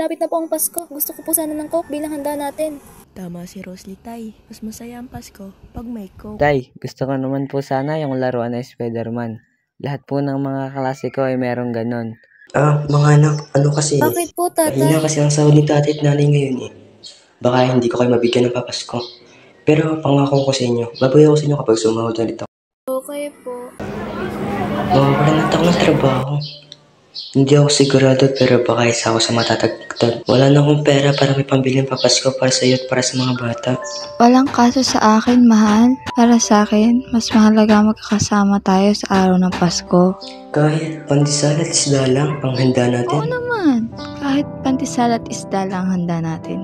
malapit na po ang Pasko. Gusto ko po sana ng Coke bilang handa natin. Tama si Rosely, Tay. Mas masaya ang Pasko pag may Coke. Tay, gusto ko naman po sana yung laruan na Spider-Man. Lahat po ng mga klase ko ay merong ganon. Mga anak, kasi... Bakit po, tatay? Mahina kasi ang sahod ni tatay at nanay ngayon eh. Baka hindi ko kayo mabigyan ng papasko. Pero pangako ko sa inyo, babawi ako sa inyo kapag sumahod ulit ako. Okay po. Wala ako ng trabaho. Hindi ako sigurado pero baka isa ako sa matatagtag. Wala na akong pera para may pambiling papasko para sa iyo at para sa mga bata. Walang kaso sa akin, mahal. Para sa akin, mas mahalaga magkakasama tayo sa araw ng Pasko. Kahit pandesal at isda lang, panghanda natin. Oo naman. Kahit pandesal at isda lang handa natin.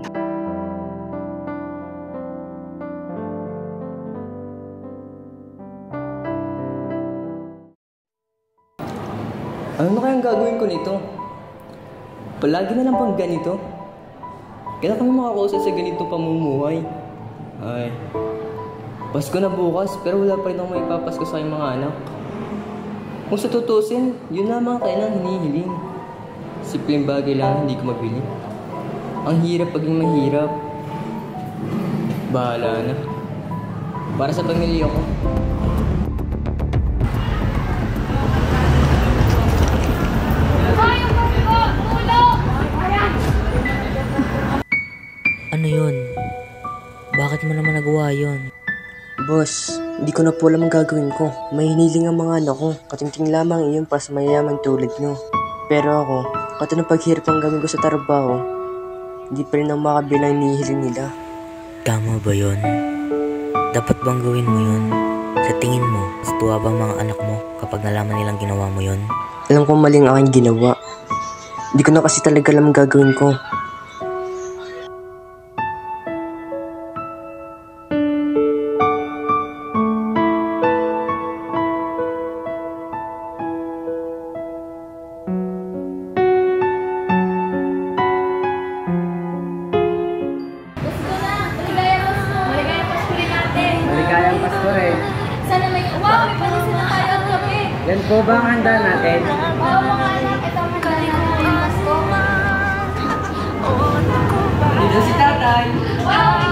Ano na kayang gagawin ko nito? Palagi na lang bang ganito? Kailan kami makakausap sa ganitong pamumuhay? Ay, Pasko na bukas pero wala pa rin akong maipapasko sa aking mga anak. Kung sa tutusin, yun lamang kailang hinihiling. Simpleng bagay lang hindi ko mabili. Ang hirap paging mahirap. Bahala na. Para sa pamilya ko. Ano yun? Bakit mo naman nagawa yun? Boss, hindi ko na po alam ang gagawin ko. May hiniling ang mga anak ko. Katingting lamang iyon para sa mayayaman tulad nyo. Pero ako, kahit anong paghirap ang gawin ko sa trabaho, hindi pa rin ang makabilang hinihiling nila. Tama ba yun? Dapat bang gawin mo yun? Sa tingin mo, mas tuwa ba ang mga anak mo kapag nalaman nilang ginawa mo yun? Alam kong mali ang aking ginawa. Hindi ko na kasi talaga alam ang gagawin ko. Maligayang Pasko rin. Sana may... Wow, may panisa na tayo ang kape. Yan po ba ang handa natin? Oo, mga anak. Ito ang handa natin ang Pasko. Dito si tatay. Wow!